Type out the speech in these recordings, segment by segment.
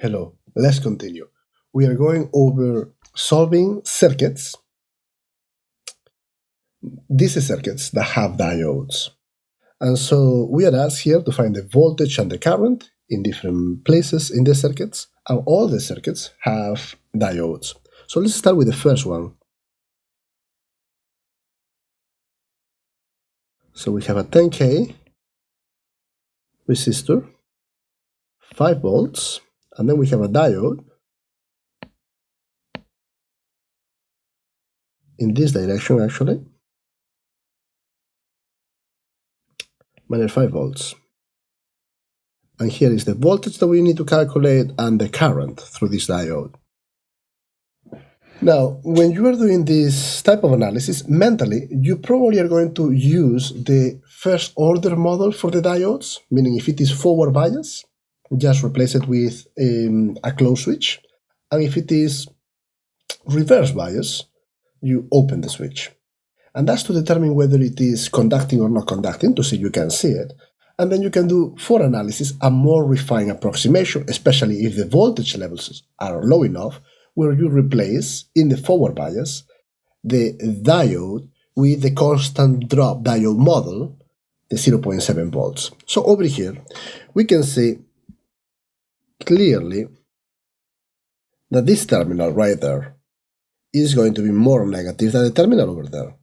Hello, let's continue. We are going over solving circuits. These are circuits that have diodes. And so we are asked here to find the voltage and the current in different places in the circuits. And all the circuits have diodes. So let's start with the first one. So we have a 10K resistor, 5 volts, and then we have a diode in this direction actually, minus 5 volts. And here is the voltage that we need to calculate and the current through this diode. Now, when you are doing this type of analysis, mentally, you probably are going to use the first order model for the diodes, meaning if it is forward bias, just replace it with a closed switch. And if it is reverse bias, you open the switch. And that's to determine whether it is conducting or not conducting, to see you can see it. And then you can do, for analysis, a more refined approximation, especially if the voltage levels are low enough, where you replace, in the forward bias, the diode with the constant drop diode model, the 0.7 volts. So over here, we can see clearly that this terminal right there is going to be more negative than the terminal over there.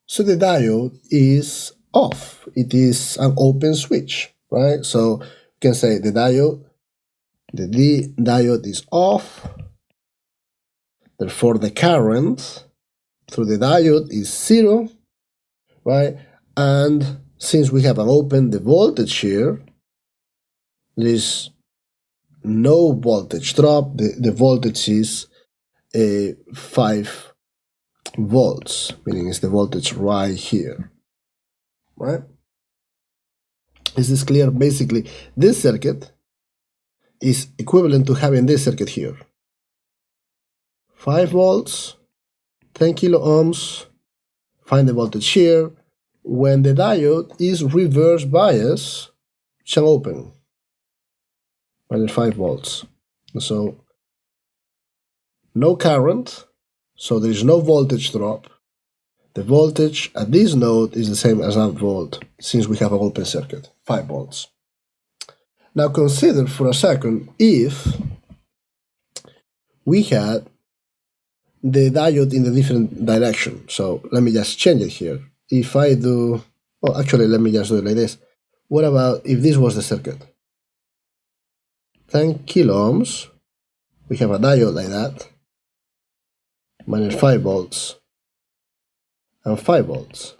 So the diode is off. It is an open switch, right? So you can say the diode is off. Therefore, the current through the diode is 0, right? And since we have an open the voltage here, there is no voltage drop. The voltage is 5 volts, meaning it's the voltage right here, right? Is this clear? Basically, this circuit is equivalent to having this circuit here. 5 volts, 10 kilo ohms, find the voltage here. When the diode is reverse bias, it shall open, minus 5 volts. So, no current, so there is no voltage drop. The voltage at this node is the same as that volt, since we have an open circuit, 5 volts. Now consider for a second if we had the diode in the different direction. So let me just change it here. If I do, well, actually, let me just do it like this. What about if this was the circuit? 10 kilo ohms, we have a diode like that, minus 5 volts, and 5 volts.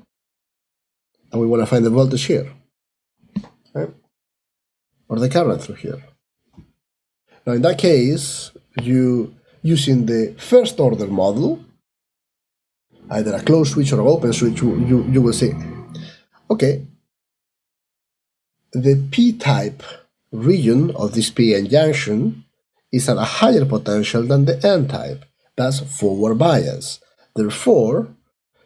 And we want to find the voltage here, right? Or the current through here. Now in that case, using the first order model, either a closed switch or an open switch, you will see, okay, the p-type region of this p-n junction is at a higher potential than the n-type. That's forward bias. Therefore,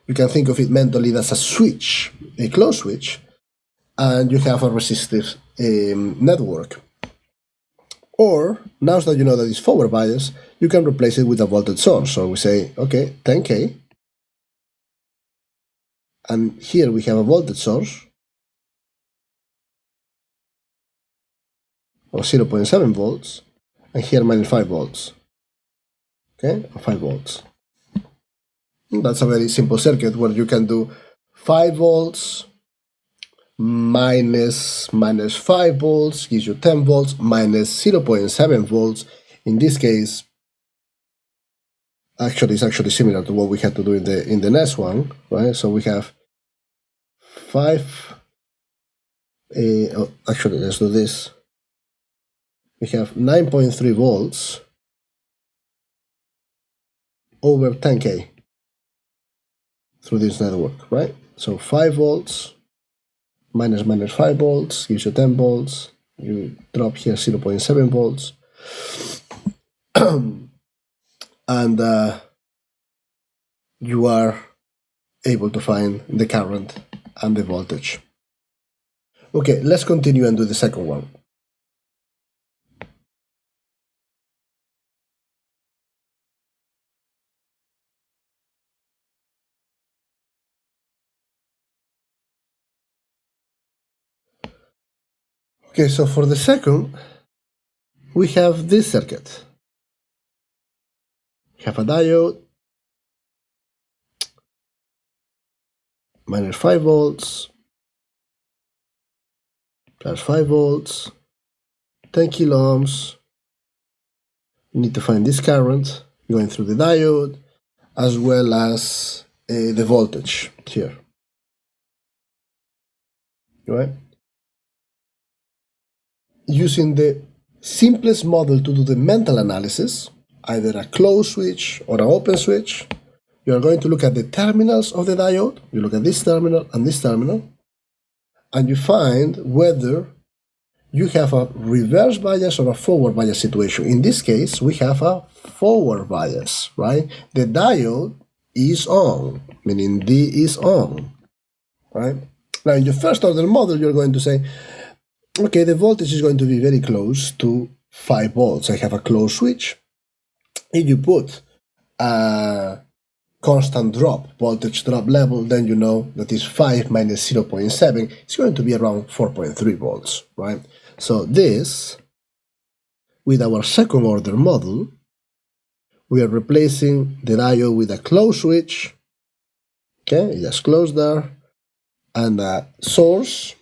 you can think of it mentally as a switch, a closed switch, and you have a resistive network. Or, now that you know that it's forward bias, you can replace it with a voltage source. So we say, okay, 10K, and here we have a voltage source of 0.7 volts, and here minus 5 volts, okay, 5 volts. And that's a very simple circuit where you can do 5 volts minus 5 volts gives you 10 volts minus 0.7 volts. In this case, actually, it's actually similar to what we had to do in the next one, right? So we have 5. Actually, let's do this. We have 9.3 volts over 10K through this network, right? So 5 volts minus 5 volts gives you 10 volts. You drop here 0.7 volts. And you are able to find the current and the voltage. Okay, let's continue and do the second one. Okay, so for the second, we have this circuit. We have a diode, minus 5 volts, plus 5 volts, 10 kilo ohms. You need to find this current going through the diode, as well as the voltage here. Right? Using the simplest model to do the mental analysis, either a closed switch or an open switch, you are going to look at the terminals of the diode. You look at this terminal, and you find whether you have a reverse bias or a forward bias situation. In this case, we have a forward bias, right? The diode is on, meaning D is on, right? Now, in your first order model, you're going to say, okay, the voltage is going to be very close to 5 volts. I have a closed switch. If you put a constant drop, voltage drop level, then you know that is 5 minus 0.7. It's going to be around 4.3 volts, right? So this, with our second order model, we are replacing the diode with a closed switch. Okay, just close there, and a source.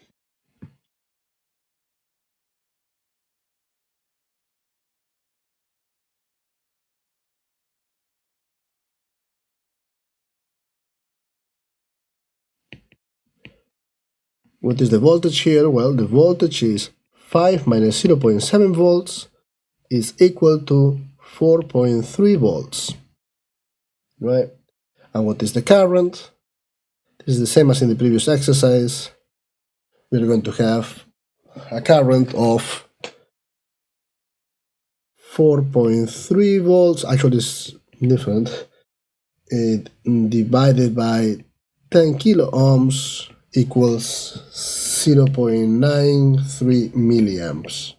What is the voltage here? Well, the voltage is 5 minus 0.7 volts is equal to 4.3 volts, right? And what is the current? This is the same as in the previous exercise. We're going to have a current of 4.3 volts, actually it's different, divided by 10 kilo ohms equals 0.93 milliamps.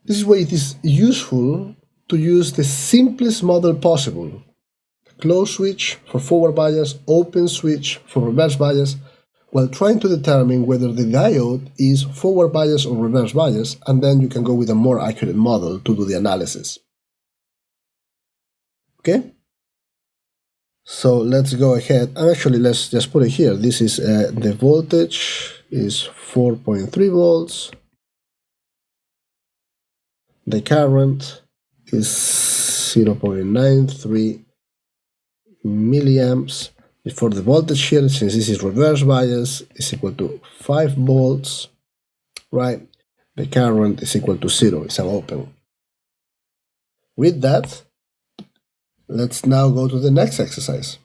This is why it is useful to use the simplest model possible. Closed switch for forward bias, open switch for reverse bias, while trying to determine whether the diode is forward bias or reverse bias, and then you can go with a more accurate model to do the analysis. Okay? So let's go ahead, and actually let's just put it here. This is the voltage is 4.3 volts. The current is 0.93 milliamps. For the voltage here, since this is reverse bias, is equal to 5 volts, right? The current is equal to 0, it's an open. With that, let's now go to the next exercise.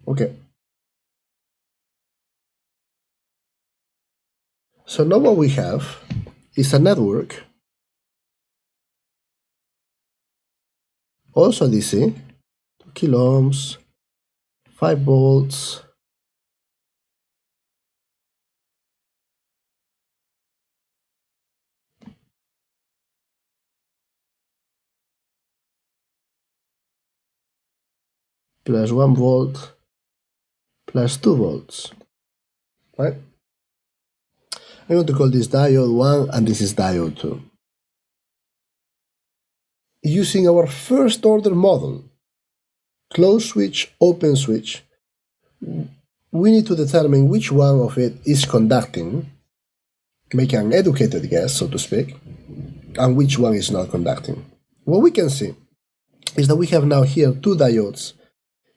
Okay. So now what we have is a network, also DC, 2 kilo ohms, 5 volts, plus 1 volt, plus 2 volts, right? I'm going to call this diode 1 and this is diode 2. Using our first order model, closed switch, open switch, we need to determine which one of it is conducting, make an educated guess, so to speak, and which one is not conducting. What we can see is that we have now here two diodes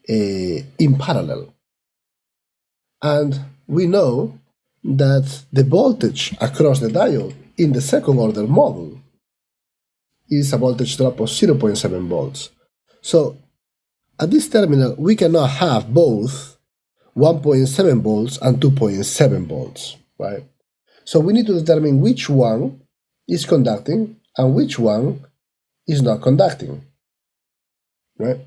in parallel. And we know that the voltage across the diode in the second order model is a voltage drop of 0.7 volts. So at this terminal, we cannot have both 1.7 volts and 2.7 volts, right? So we need to determine which one is conducting and which one is not conducting, right?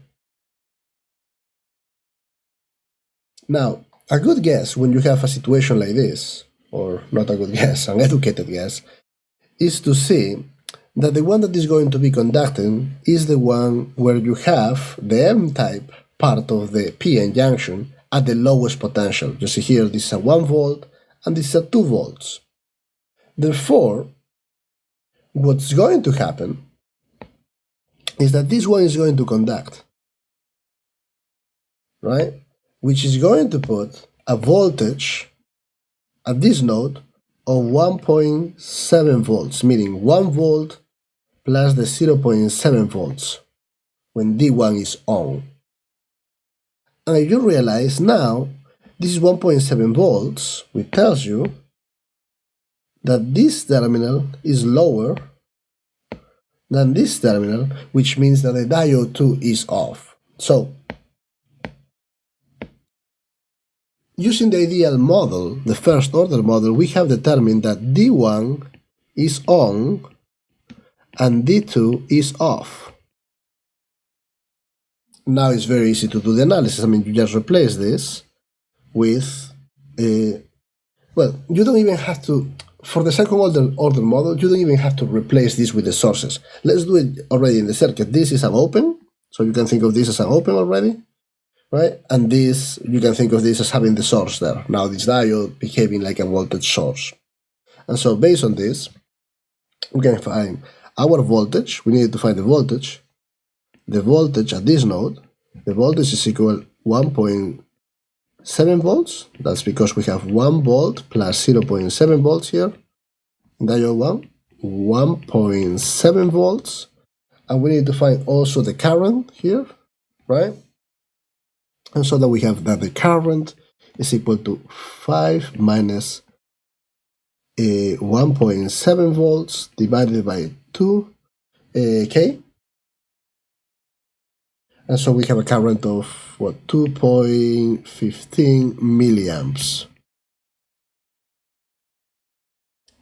Now, A good guess when you have a situation like this, or not a good guess, an educated guess, is to see that the one that is going to be conducting is the one where you have the M-type part of the PN junction at the lowest potential. You see here, this is a 1 volt and this is a 2 volts. Therefore, what's going to happen is that this one is going to conduct, right? Which is going to put a voltage at this node of 1.7 volts, meaning 1 volt plus the 0.7 volts when D1 is on. And if you realize now, this is 1.7 volts, which tells you that this terminal is lower than this terminal, which means that the diode 2 is off. So, using the ideal model, the first order model, we have determined that D1 is on and D2 is off. Now it's very easy to do the analysis. I mean, you just replace this with well, you don't even have to, for the second order model, you don't even have to replace this with the sources. Let's do it already in the circuit. This is an open, so you can think of this as an open already, right? And this, you can think of this as having the source there. Now this diode behaving like a voltage source. And so based on this, we can find our voltage. We need to find the voltage. The voltage at this node, the voltage is equal 1.7 volts. That's because we have 1 volt plus 0.7 volts here. Diode 1, 1.7 volts. And we need to find also the current here, right? And so that we have that the current is equal to 5 minus 1.7 volts divided by 2 K. And so we have a current of, what, 2.15 milliamps.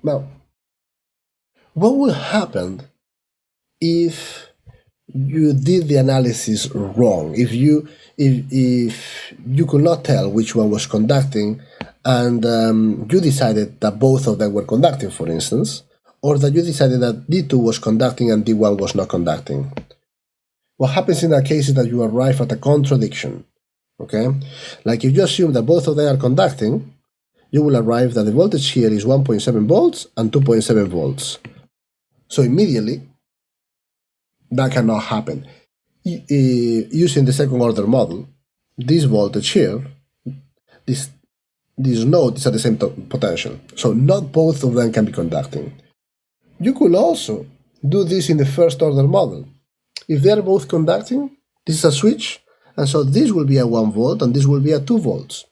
Now, what will happen if you did the analysis wrong? If you could not tell which one was conducting, and you decided that both of them were conducting, for instance, or that you decided that D2 was conducting and D1 was not conducting. What happens in that case is that you arrive at a contradiction, okay? Like if you assume that both of them are conducting, you will arrive that the voltage here is 1.7 volts and 2.7 volts. So immediately, that cannot happen. Using the second order model, this voltage here, this node is at the same potential. So not both of them can be conducting. You could also do this in the first order model. If they are both conducting, this is a switch, and so this will be a 1 volt and this will be a 2 volts.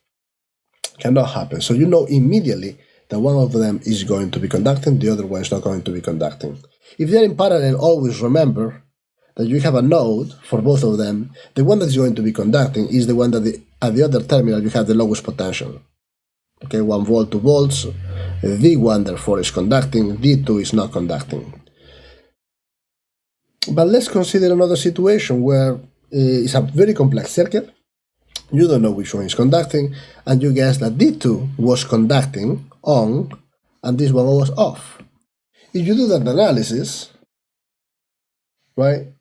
Cannot happen. So you know immediately that one of them is going to be conducting, the other one is not going to be conducting. If they're in parallel, always remember that you have a node for both of them. The one that is going to be conducting is the one that at the other terminal you have the lowest potential. Okay, 1 volt, 2 volts. V1 therefore is conducting, V2 is not conducting. But let's consider another situation where it's a very complex circuit. You don't know which one is conducting, and you guess that D2 was conducting on, and this one was off. If you do that analysis, right,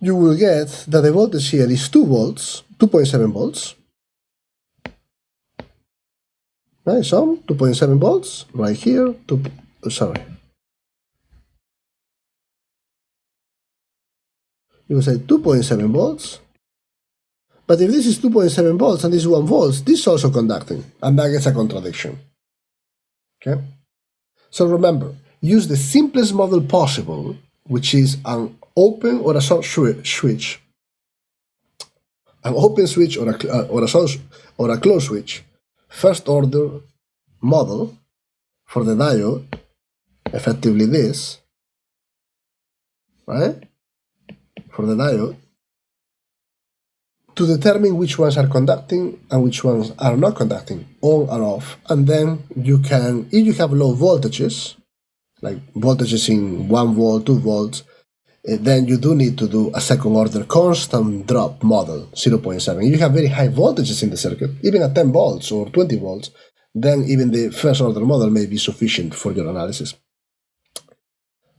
you will get that the voltage here is 2 volts, 2.7 volts. Right, so 2.7 volts right here. You will say 2.7 volts. But if this is 2.7 volts and this is 1 volt, this is also conducting, and that gets a contradiction. Okay? So remember, use the simplest model possible, which is an open or a source switch. An open switch or a source or a closed switch. First order model for the diode, effectively this, right? For the diode, to determine which ones are conducting and which ones are not conducting, on or off. And then you can, if you have low voltages, like voltages in 1 volt, 2 volts, then you do need to do a second order constant drop model, 0.7. If you have very high voltages in the circuit, even at 10 volts or 20 volts, then even the first order model may be sufficient for your analysis.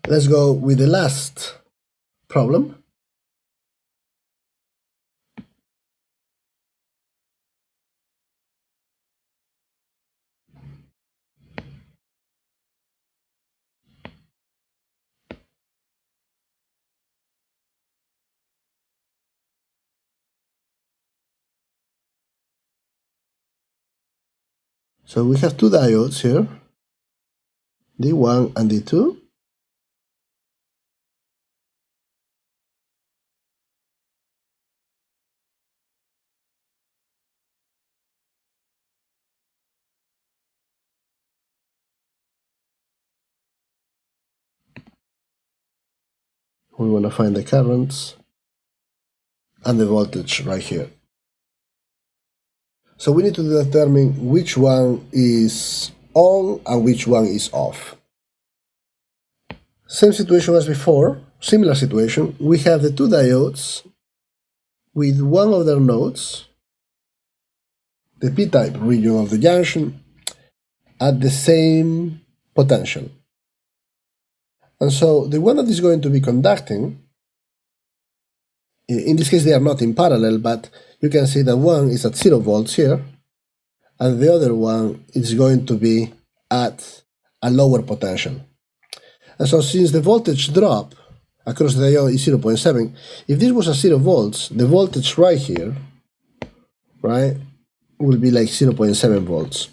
Let's go with the last problem. So we have two diodes here, D1 and D2. We want to find the currents and the voltage right here. So we need to determine which one is on and which one is off. Same situation as before, similar situation. We have the two diodes with one of their nodes, the p-type region of the junction, at the same potential. And so the one that is going to be conducting, in this case they are not in parallel, but you can see that one is at 0 volts here, and the other one is going to be at a lower potential. And so since the voltage drop across the diode is 0.7, if this was at 0 volts, the voltage right here, right, will be like 0.7 volts.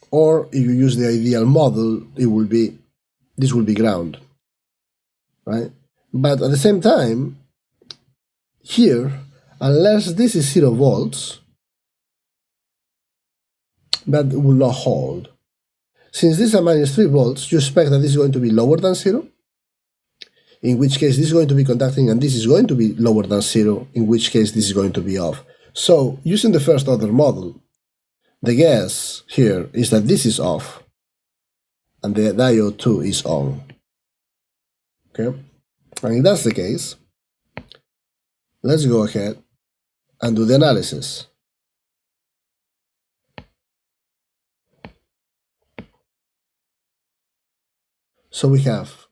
Or if you use the ideal model, this will be ground, right? But at the same time, here, unless this is 0 volts, that will not hold. Since this is a minus 3 volts, you expect that this is going to be lower than 0, in which case this is going to be conducting, and this is going to be lower than 0, in which case this is going to be off. So, using the first order model, the guess here is that this is off, and the diode 2 is on. Okay? And if that's the case, let's go ahead and do the analysis. So we have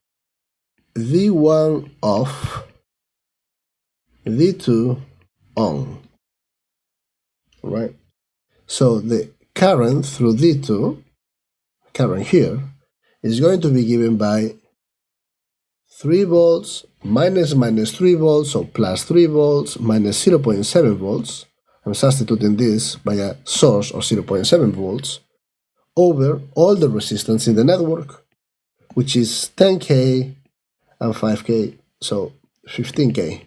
D1 off, D2 on, right? So the current through D2, current here, is going to be given by 3 volts minus 3 volts, so plus 3 volts minus 0.7 volts. I'm substituting this by a source of 0.7 volts over all the resistance in the network, which is 10K and 5K, so 15K,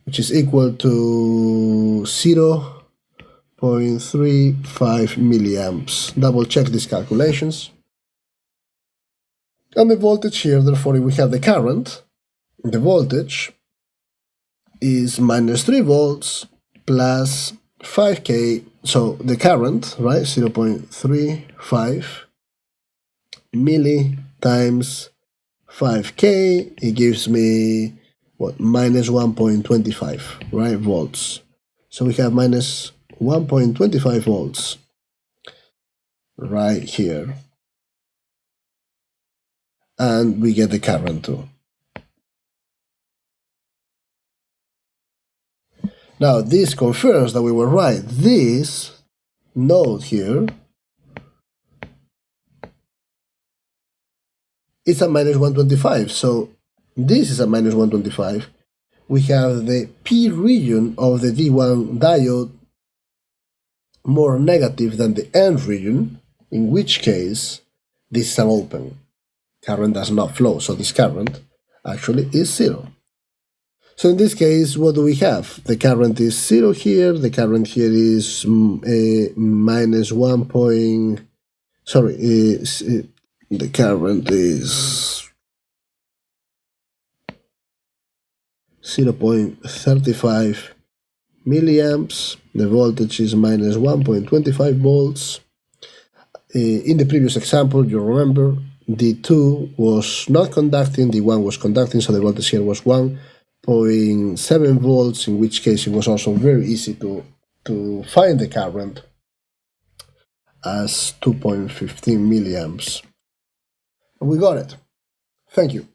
which is equal to 0.35 milliamps. Double check these calculations. And the voltage here, therefore, if we have the current, the voltage is minus 3 volts plus 5K, so the current, right, 0.35 milli times 5K, it gives me, what, minus 1.25, right, volts. So we have minus 1.25 volts right here. And we get the current too. Now this confirms that we were right. This node here is a minus 125, so this is a minus 125. We have the P region of the D1 diode more negative than the N region, in which case this is an open. Current does not flow, so this current actually is 0. So in this case, what do we have? The current is 0 here, the current here is minus 1 point, the current is 0.35 milliamps, the voltage is minus 1.25 volts. In the previous example, you remember, the 2 was not conducting, the 1 was conducting, so the voltage here was 1.7 volts, in which case it was also very easy to find the current as 2.15 milliamps. And we got it. Thank you.